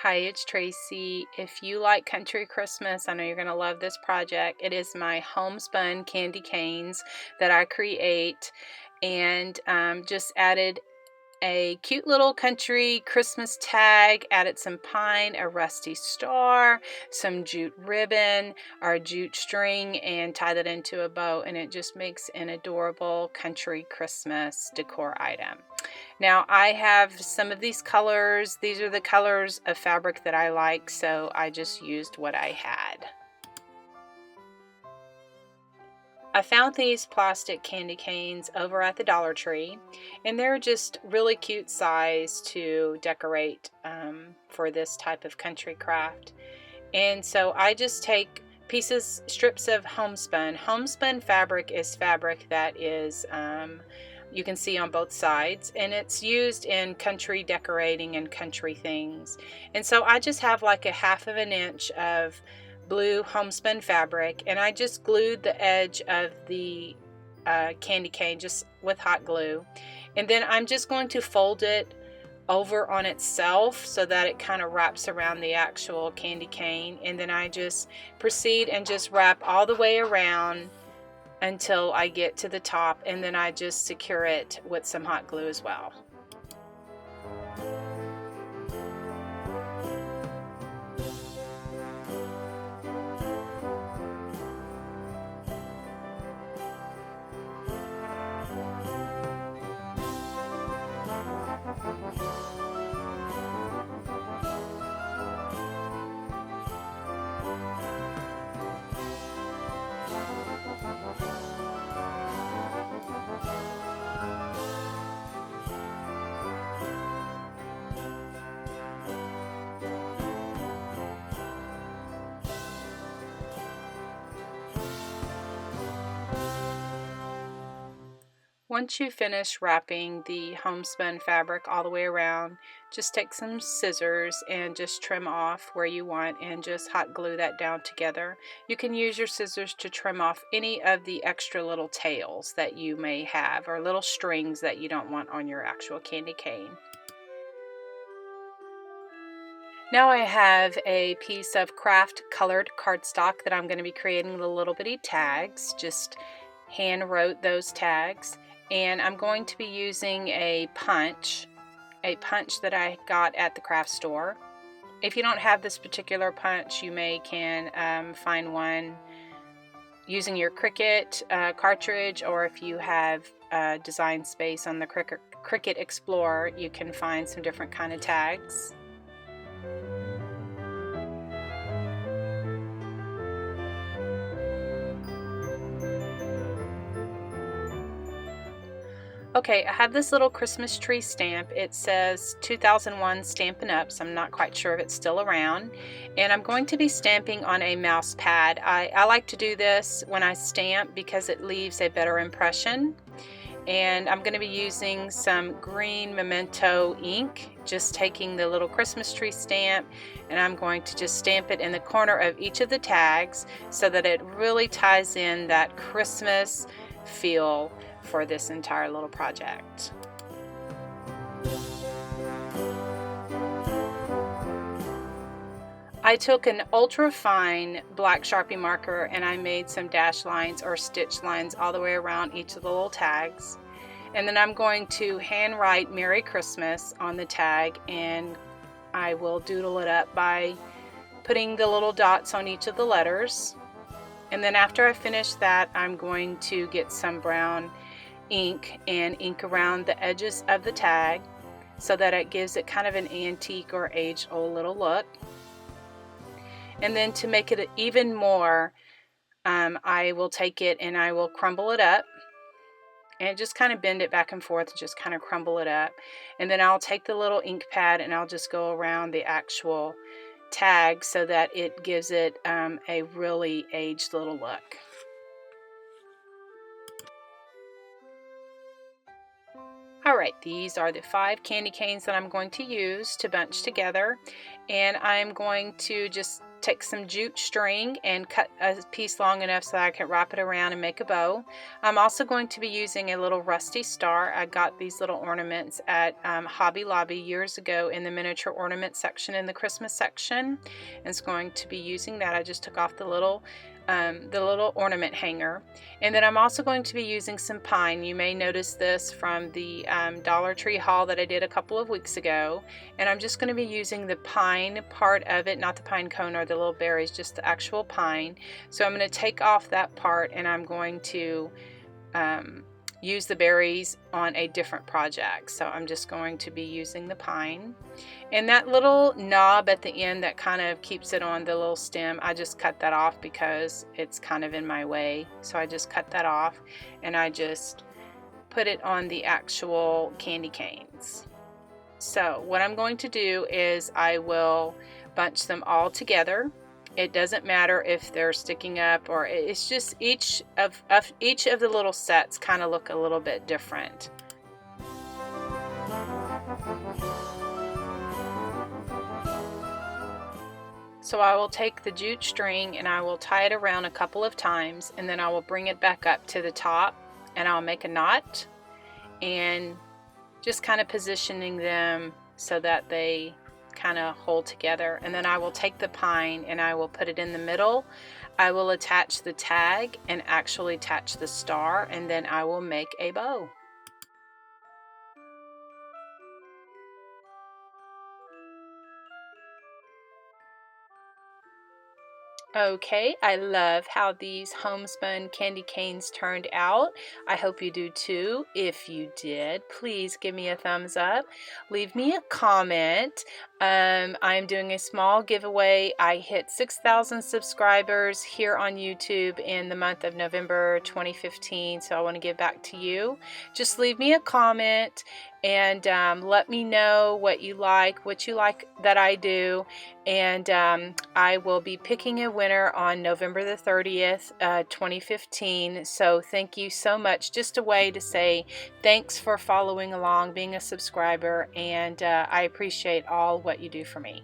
Hi, it's Tracy. If you like country Christmas, I know you're going to love this project. It is my homespun candy canes that I create, and just added a cute little country Christmas tag, added some pine, a rusty star, some jute ribbon or jute string, and tied it into a bow, and it just makes an adorable country Christmas decor item. Now I have some of these colors. These are the colors of fabric that I like, so I just used what I had. I found these plastic candy canes over at the Dollar Tree, and they're just really cute size to decorate for this type of country craft. And so I just take strips of homespun. Homespun fabric is fabric that is you can see on both sides, and it's used in country decorating and country things. And so I just have like a 1/2 inch of blue homespun fabric, and I just glued the edge of the candy cane just with hot glue, and then I'm just going to fold it over on itself so that it kind of wraps around the actual candy cane, and then I just proceed and just wrap all the way around until I get to the top, and then I just secure it with some hot glue as well. Once you finish wrapping the homespun fabric all the way around, just take some scissors and just trim off where you want and just hot glue that down together. You can use your scissors to trim off any of the extra little tails that you may have or little strings that you don't want on your actual candy cane. Now I have a piece of craft colored cardstock that I'm going to be creating the little bitty tags. Just hand wrote those tags, and I'm going to be using a punch that I got at the craft store. If you don't have this particular punch, you can find one using your Cricut cartridge, or if you have Design Space on the Cricut Explorer, you can find some different kind of tags. Okay, I have this little Christmas tree stamp. It says 2001 Stampin' Up, so I'm not quite sure if it's still around. And I'm going to be stamping on a mouse pad. I like to do this when I stamp because it leaves a better impression. And I'm going to be using some green Memento ink, just taking the little Christmas tree stamp, and I'm going to just stamp it in the corner of each of the tags so that it really ties in that Christmas feel for this entire little project. I took an ultra fine black Sharpie marker and I made some dash lines or stitch lines all the way around each of the little tags. And then I'm going to hand write Merry Christmas on the tag, and I will doodle it up by putting the little dots on each of the letters. And then after I finish that, I'm going to get some brown ink and ink around the edges of the tag so that it gives it kind of an antique or age-old little look. And then to make it even more, I will take it and I will crumble it up and just kind of bend it back and forth, just kind of crumble it up. And then I'll take the little ink pad and I'll just go around the actual tag so that it gives it a really aged little look. Alright, these are the 5 candy canes that I'm going to use to bunch together, and I'm going to just take some jute string and cut a piece long enough so that I can wrap it around and make a bow. I'm also going to be using a little rusty star. I got these little ornaments at Hobby Lobby years ago in the miniature ornament section, in the Christmas section, and it's going to be using that. I just took off the little ornament hanger, and then I'm also going to be using some pine. You may notice this from the Dollar Tree haul that I did a couple of weeks ago, and I'm just going to be using the pine part of it, not the pine cone or the little berries, just the actual pine. So I'm going to take off that part, and I'm going to use the berries on a different project. So I'm just going to be using the pine. And that little knob at the end that kind of keeps it on the little stem, I just cut that off because it's kind of in my way. So I just cut that off, and I just put it on the actual candy canes. So what I'm going to do is I will bunch them all together. It doesn't matter if they're sticking up, or it's just each of the little sets kind of look a little bit different. So I will take the jute string and I will tie it around a couple of times, and then I will bring it back up to the top, and I'll make a knot, and just kind of positioning them so that they kind of hold together. And then I will take the pine and I will put it in the middle. I will attach the tag and actually attach the star, and then I will make a bow. Okay, I love how these homespun candy canes turned out. I hope you do too. If you did, please give me a thumbs up. Leave me a comment. I'm doing a small giveaway. I hit 6,000 subscribers here on YouTube in the month of November 2015, so I want to give back to you. Just leave me a comment and let me know what you like that I do, and I will be picking a winner on November the 30th, 2015. So thank you so much. Just a way to say thanks for following along, being a subscriber, and I appreciate all what you do for me.